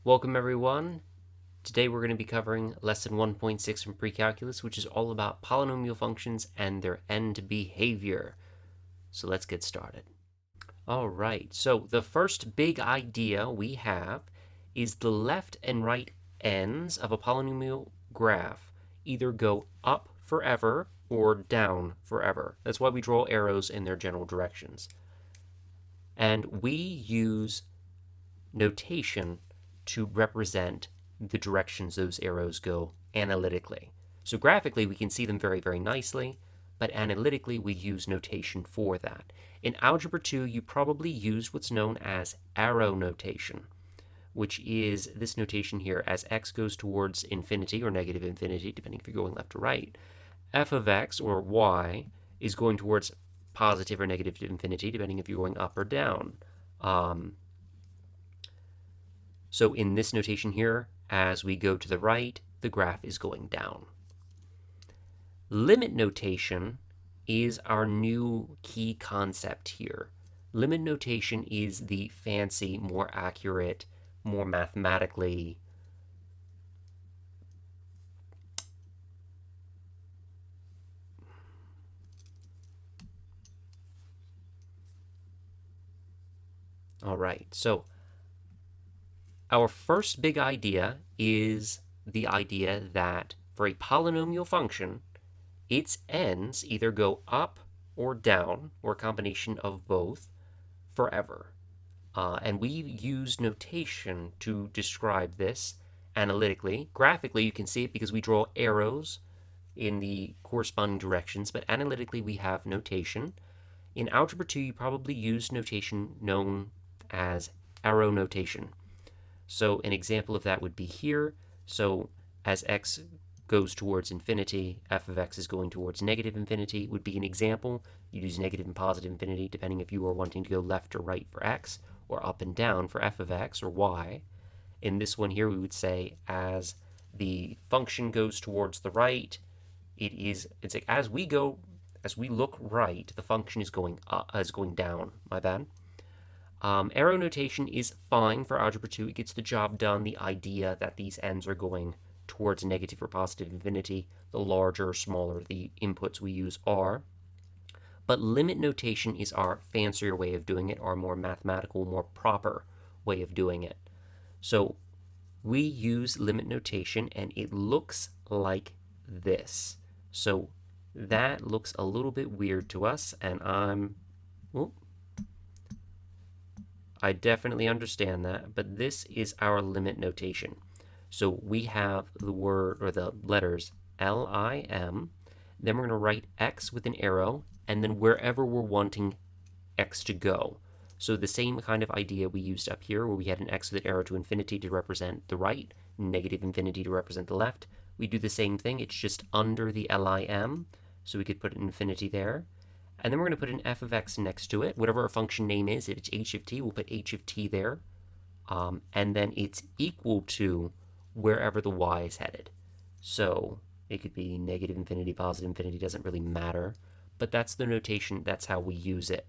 Welcome everyone. Today we're going to be covering lesson 1.6 from Precalculus, which is all about polynomial functions and their end behavior. So let's get started. All right, so the first big idea we have is the left and right ends of a polynomial graph either go up forever or down forever. That's why we draw arrows in their general directions. And we use notation to represent the directions those arrows go analytically. So graphically, we can see them very, very nicely, but analytically, we use notation for that. In Algebra 2, you probably used what's known as arrow notation, which is this notation here. As x goes towards infinity or negative infinity, depending if you're going left or right, f of x, or y, is going towards positive or negative infinity, depending if you're going up or down. So in this notation here, as we go to the right, the graph is going down. Limit notation is our new key concept here. Limit notation is the fancy, more accurate, more mathematically all right, so our first big idea is the idea that for a polynomial function, its ends either go up or down, or a combination of both, forever. And we use notation to describe this analytically. Graphically, you can see it because we draw arrows in the corresponding directions, but analytically, we have notation. In Algebra 2, you probably use notation known as arrow notation. So an example of that would be here. So as x goes towards infinity, f of x is going towards negative infinity would be an example. You use negative and positive infinity depending if you are wanting to go left or right for x, or up and down for f of x or y. In this one here, we would say as the function goes towards the right, it's like as we look right, the function is going down. My bad. Arrow notation is fine for Algebra 2. It gets the job done. The idea that these ends are going towards negative or positive infinity, the larger or smaller the inputs we use are. But limit notation is our fancier way of doing it, our more mathematical, more proper way of doing it. So we use limit notation, and it looks like this. So that looks a little bit weird to us, and I definitely understand that, but this is our limit notation. So we have the word, or the letters LIM, then we're going to write x with an arrow, and then wherever we're wanting x to go. So the same kind of idea we used up here, where we had an x with an arrow to infinity to represent the right, negative infinity to represent the left. We do the same thing, it's just under the LIM, so we could put an infinity there. And then we're going to put an f of x next to it. Whatever our function name is, if it's h of t, we'll put h of t there. And then it's equal to wherever the y is headed. So it could be negative infinity, positive infinity, doesn't really matter. But that's the notation, that's how we use it.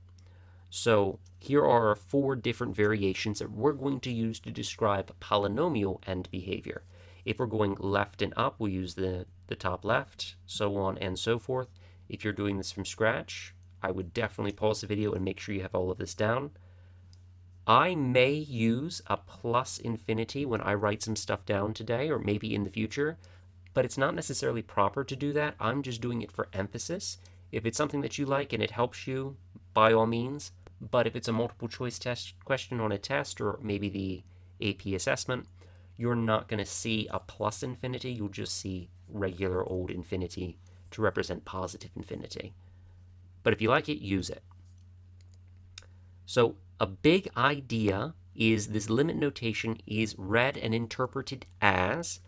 So here are 4 different variations that we're going to use to describe polynomial end behavior. If we're going left and up, we'll use the top left, so on and so forth. If you're doing this from scratch, I would definitely pause the video and make sure you have all of this down. I may use a plus infinity when I write some stuff down today, or maybe in the future, but it's not necessarily proper to do that. I'm just doing it for emphasis. If it's something that you like and it helps you, by all means. But if it's a multiple choice test question on a test, or maybe the AP assessment, you're not going to see a plus infinity. You'll just see regular old infinity to represent positive infinity. But if you like it, use it. So a big idea is this limit notation is read and interpreted as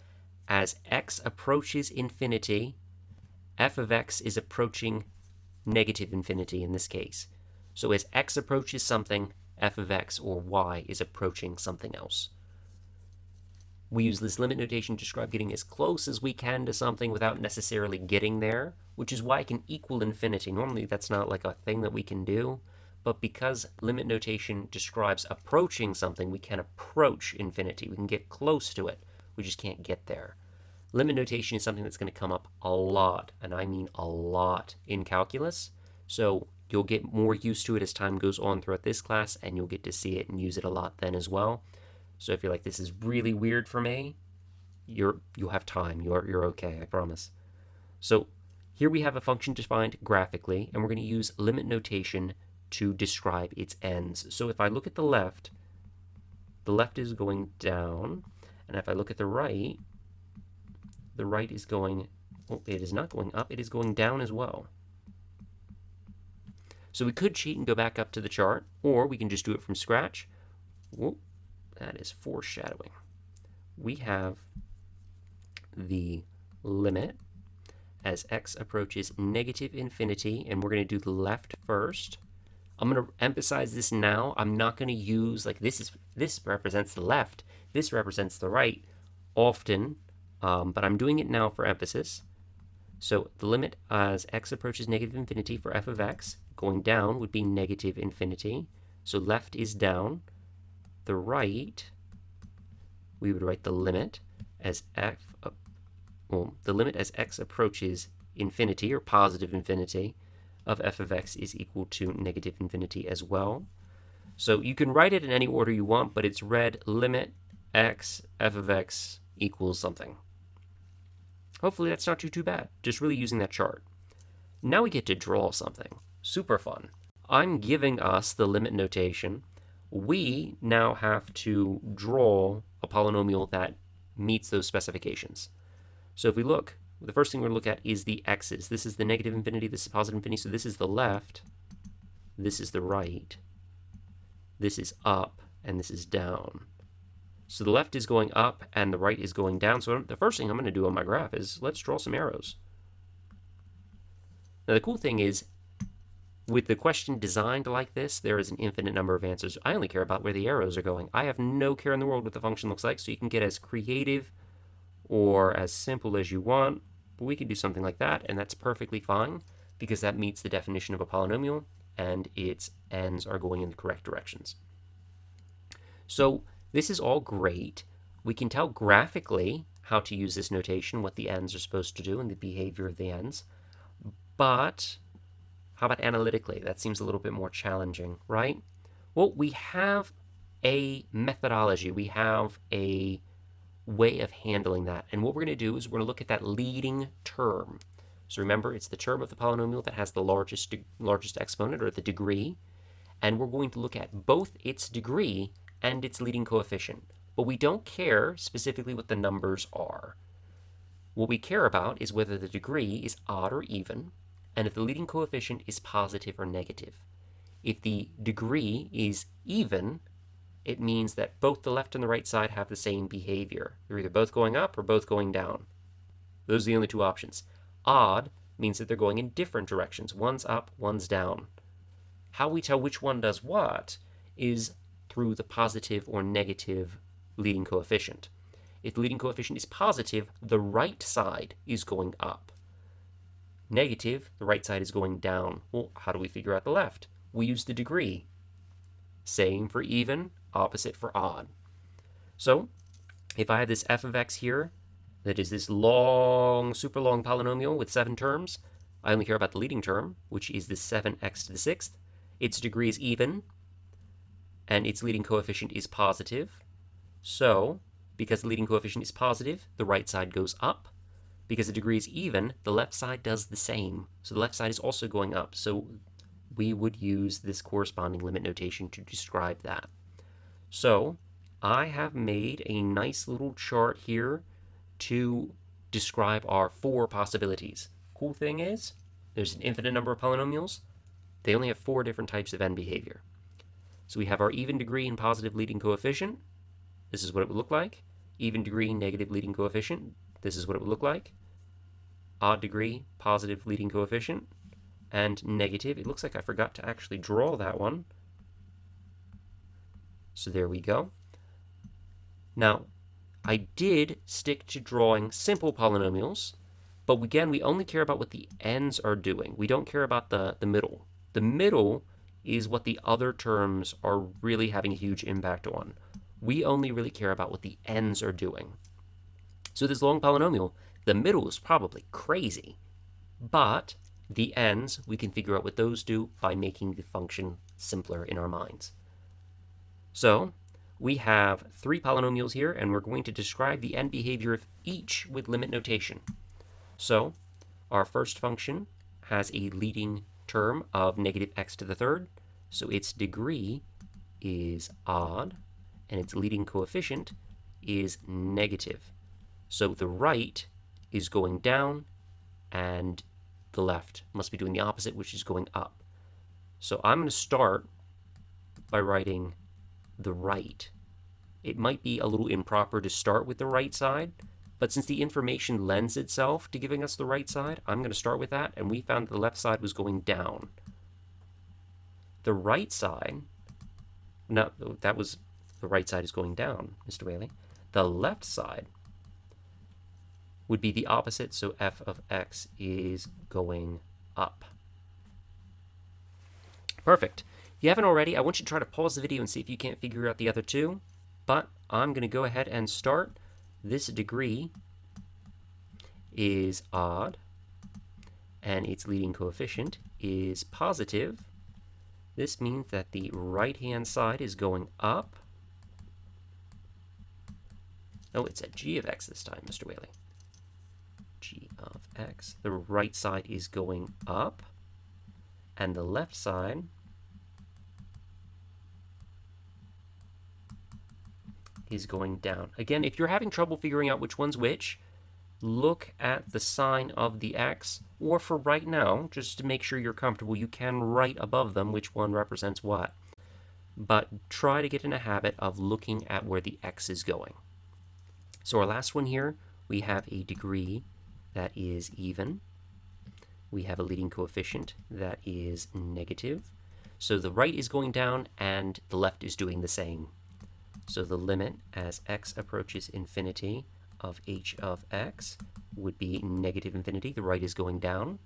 x approaches infinity, f of x is approaching negative infinity in this case. So as x approaches something, f of x or y is approaching something else. We use this limit notation to describe getting as close as we can to something without necessarily getting there, which is why it can equal infinity. Normally that's not like a thing that we can do, but because limit notation describes approaching something, we can approach infinity. We can get close to it. We just can't get there. Limit notation is something that's going to come up a lot, and I mean a lot, in calculus. So you'll get more used to it as time goes on throughout this class, and you'll get to see it and use it a lot then as well. So if you're like, this is really weird for me, you'll have time. You're okay, I promise. So here we have a function defined graphically, and we're going to use limit notation to describe its ends. So if I look at the left is going down, and if I look at the right is going, well, it is not going up, it is going down as well. So we could cheat and go back up to the chart, or we can just do it from scratch. Whoop, that is foreshadowing. We have the limit as x approaches negative infinity, and we're going to do the left first. I'm going to emphasize this now. I'm not going to use, like, this represents the left, this represents the right often, but I'm doing it now for emphasis. So the limit as x approaches negative infinity for f of x, going down would be negative infinity. So left is down. The right, we would write the limit as the limit as x approaches infinity, or positive infinity, of f of x is equal to negative infinity as well. So you can write it in any order you want, but it's read limit x f of x equals something. Hopefully that's not too bad, just really using that chart. Now we get to draw something. Super fun. I'm giving us the limit notation. We now have to draw a polynomial that meets those specifications. So if we look, the first thing we're going to look at is the x's. This is the negative infinity, this is positive infinity, so this is the left, this is the right, this is up, and this is down. So the left is going up and the right is going down. So the first thing I'm going to do on my graph is let's draw some arrows. Now the cool thing is, with the question designed like this, there is an infinite number of answers. I only care about where the arrows are going. I have no care in the world what the function looks like, so you can get as creative or as simple as you want. But we can do something like that, and that's perfectly fine, because that meets the definition of a polynomial, and its ends are going in the correct directions. So this is all great. We can tell graphically how to use this notation, what the ends are supposed to do, and the behavior of the ends. But how about analytically? That seems a little bit more challenging, right? Well, we have a methodology. We have a way of handling that. And what we're going to do is we're going to look at that leading term. So remember, it's the term of the polynomial that has the largest exponent, or the degree. And we're going to look at both its degree and its leading coefficient. But we don't care specifically what the numbers are. What we care about is whether the degree is odd or even, and if the leading coefficient is positive or negative. If the degree is even, it means that both the left and the right side have the same behavior. They're either both going up or both going down. Those are the only two options. Odd means that they're going in different directions. One's up, one's down. How we tell which one does what is through the positive or negative leading coefficient. If the leading coefficient is positive, the right side is going up. Negative, the right side is going down. Well, how do we figure out the left? We use the degree. Same for even, opposite for odd. So, if I have this f of x here, that is this long, super long polynomial with 7 terms, I only care about the leading term, which is this 7x to the 6th. Its degree is even, and its leading coefficient is positive. So, because the leading coefficient is positive, the right side goes up. Because the degree is even, the left side does the same. So the left side is also going up. So we would use this corresponding limit notation to describe that. So I have made a nice little chart here to describe our 4 possibilities. Cool thing is, there's an infinite number of polynomials. They only have 4 different types of end behavior. So we have our even degree and positive leading coefficient. This is what it would look like. Even degree, negative leading coefficient. This is what it would look like. Odd degree, positive leading coefficient, and negative. It looks like I forgot to actually draw that one. So there we go. Now, I did stick to drawing simple polynomials, but again, we only care about what the ends are doing. We don't care about the middle. The middle is what the other terms are really having a huge impact on. We only really care about what the ends are doing. So this long polynomial, the middle is probably crazy, but the ends, we can figure out what those do by making the function simpler in our minds. So we have 3 polynomials here, and we're going to describe the end behavior of each with limit notation. So our first function has a leading term of negative x to the third, so its degree is odd, and its leading coefficient is negative. So the right is going down, and the left must be doing the opposite, which is going up. So I'm going to start by writing the right. It might be a little improper to start with the right side, but since the information lends itself to giving us the right side, I'm going to start with that, and we found that the left side was going down. The right side, no, that was, the right side is going down, Mr. Whaley. The left side would be the opposite, so f of x is going up. Perfect. If you haven't already, I want you to try to pause the video and see if you can't figure out the other two, but I'm going to go ahead and start. This degree is odd, and its leading coefficient is positive. This means that the right-hand side is going up. Oh, it's a g of x this time, Mr. Whaley. G of x. The right side is going up, and the left side is going down. Again, if you're having trouble figuring out which one's which, look at the sign of the x, or for right now, just to make sure you're comfortable, you can write above them which one represents what. But try to get in a habit of looking at where the x is going. So our last one here, we have a degree that is even. We have a leading coefficient that is negative. So the right is going down and the left is doing the same. So the limit as x approaches infinity of h of x would be negative infinity. The right is going down.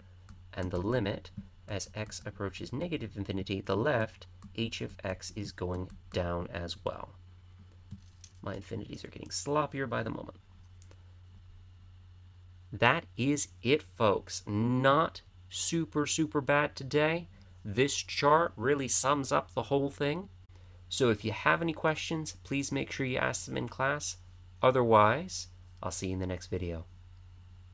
And the limit as x approaches negative infinity, the left, h of x is going down as well. My infinities are getting sloppier by the moment. That is it, folks. Not super, super bad today. This chart really sums up the whole thing. So if you have any questions, please make sure you ask them in class. Otherwise, I'll see you in the next video.